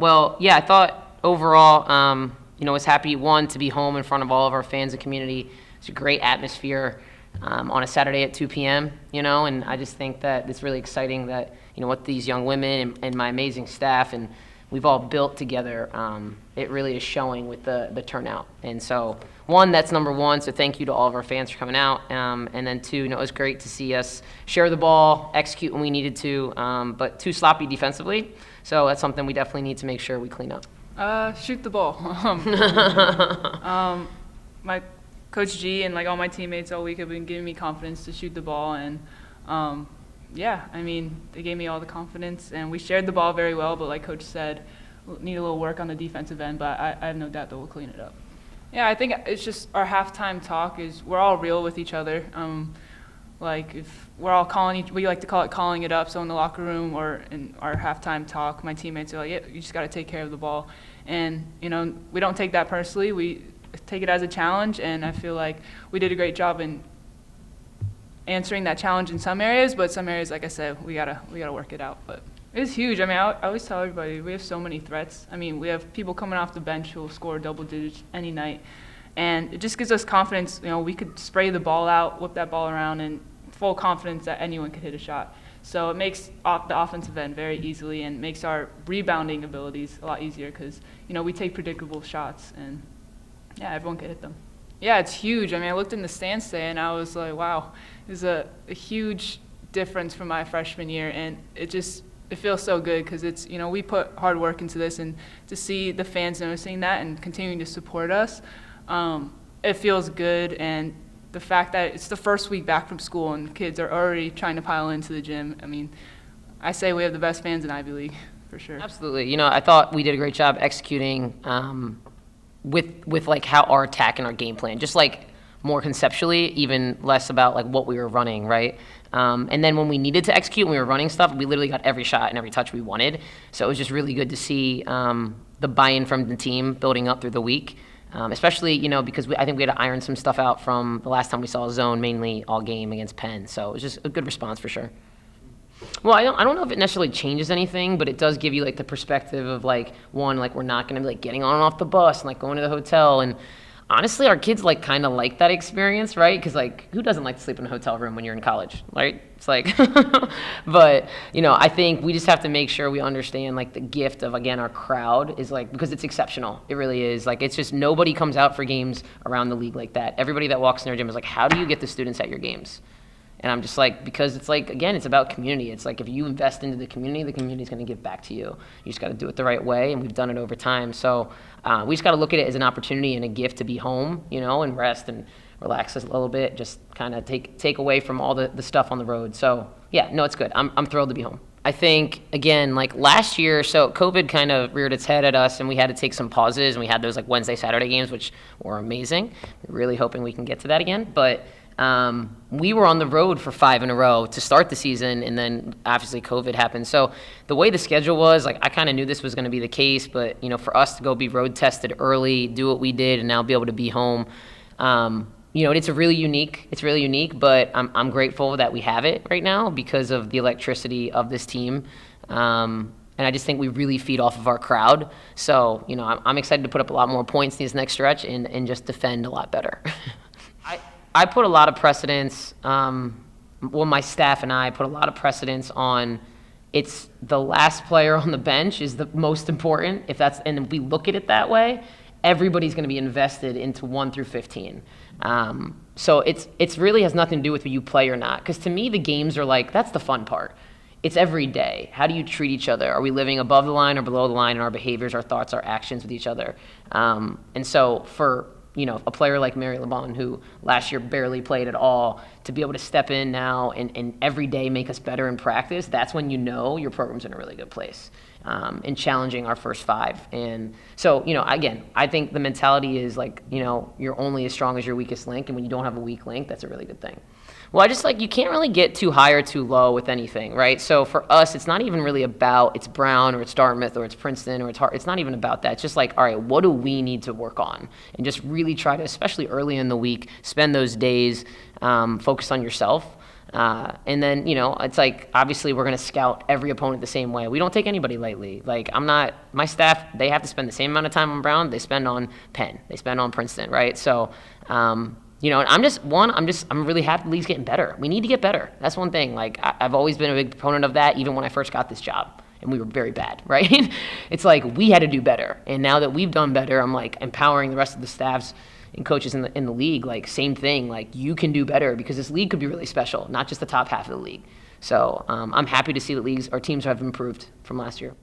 Well, yeah, I thought overall, was happy, one, to be home in front of all of our fans and community. It's a great atmosphere on a Saturday at 2 p.m., and I just think that it's really exciting that, what these young women and my amazing staff and we've all built together, it really is showing with the turnout. And so, one, that's number one, so thank you to all of our fans for coming out. And then two, it was great to see us share the ball, execute when we needed to, but too sloppy defensively. So that's something we definitely need to make sure we clean up. Shoot the ball. My Coach G and all my teammates all week have been giving me confidence to shoot the ball, and they gave me all the confidence, and we shared the ball very well. But like Coach said, we'll need a little work on the defensive end, but I have no doubt that we'll clean it up. Yeah, I think it's just our halftime talk is we're all real with each other. If we're all we like to call it calling it up. So in the locker room or in our halftime talk, my teammates are like, yeah, you just got to take care of the ball. And, we don't take that personally. We take it as a challenge, and I feel like we did a great job in answering that challenge in some areas, but some areas, like I said, we gotta work it out. But it's huge. I always tell everybody we have so many threats. We have people coming off the bench who will score double digits any night. And it just gives us confidence. We could spray the ball out, whip that ball around, and full confidence that anyone could hit a shot. So it makes the offensive end very easily and makes our rebounding abilities a lot easier because, we take predictable shots and, yeah, everyone could hit them. Yeah, it's huge. I looked in the stands today and I was like, wow, this is a huge difference from my freshman year, and it feels so good because it's, we put hard work into this, and to see the fans noticing that and continuing to support us, it feels good. And the fact that it's the first week back from school and kids are already trying to pile into the gym, I say we have the best fans in Ivy League, for sure. Absolutely. I thought we did a great job executing with how our attack and our game plan, just more conceptually, even less about what we were running, right? And then when we needed to execute, when we were running stuff, we literally got every shot and every touch we wanted. So it was just really good to see the buy-in from the team building up through the week. Especially, because I think we had to iron some stuff out from the last time we saw a zone, mainly all game against Penn. So it was just a good response for sure. Well, I don't know if it necessarily changes anything, but it does give you the perspective of one, we're not going to be getting on and off the bus and going to the hotel. And honestly, our kids kind of like that experience, right? Because who doesn't like to sleep in a hotel room when you're in college, right? It's but I think we just have to make sure we understand the gift of, again, our crowd is because it's exceptional. It really is. It's just nobody comes out for games around the league like that. Everybody that walks in their gym is how do you get the students at your games? And I'm just because it's again, it's about community. It's if you invest into the community's going to give back to you. You just got to do it the right way, and we've done it over time. So we just got to look at it as an opportunity and a gift to be home, and rest and relax a little bit, just kind of take away from all the stuff on the road. So yeah, no, it's good. I'm thrilled to be home. I think, again, last year, so COVID kind of reared its head at us, and we had to take some pauses, and we had those Wednesday, Saturday games, which were amazing. We're really hoping we can get to that again. But we were on the road for 5 in a row to start the season, and then obviously COVID happened. So the way the schedule was, I kind of knew this was going to be the case, but, for us to go be road tested early, do what we did, and now be able to be home, it's really unique, but I'm grateful that we have it right now because of the electricity of this team. And I just think we really feed off of our crowd. So, I'm excited to put up a lot more points in this next stretch and just defend a lot better. I put a lot of precedence, my staff and I put a lot of precedence on it's the last player on the bench is the most important. And if we look at it that way, everybody's going to be invested into 1 through 15. So it's really has nothing to do with whether you play or not. Because to me, the games are that's the fun part. It's every day. How do you treat each other? Are we living above the line or below the line in our behaviors, our thoughts, our actions with each other? And so for a player like Mary LeBon, who last year barely played at all, to be able to step in now and every day make us better in practice, that's when your program's in a really good place, and challenging our first 5. And so, again, I think the mentality is you're only as strong as your weakest link, and when you don't have a weak link, that's a really good thing. Well, I just you can't really get too high or too low with anything, right? So for us, it's not even really about it's Brown or it's Dartmouth or it's Princeton or it's Hart. It's not even about that. It's just all right, what do we need to work on? And just really try to, especially early in the week, spend those days focused on yourself. And then, it's like, obviously we're going to scout every opponent the same way. We don't take anybody lightly. Like, my staff, they have to spend the same amount of time on Brown they spend on Penn, they spend on Princeton, right? So, and I'm really happy the league's getting better. We need to get better. That's one thing. Like, I've always been a big proponent of that, even when I first got this job. And we were very bad, right? It's like we had to do better. And now that we've done better, I'm like empowering the rest of the staffs and coaches in the league. Like, same thing. Like, you can do better because this league could be really special, not just the top half of the league. So I'm happy to see that our teams have improved from last year.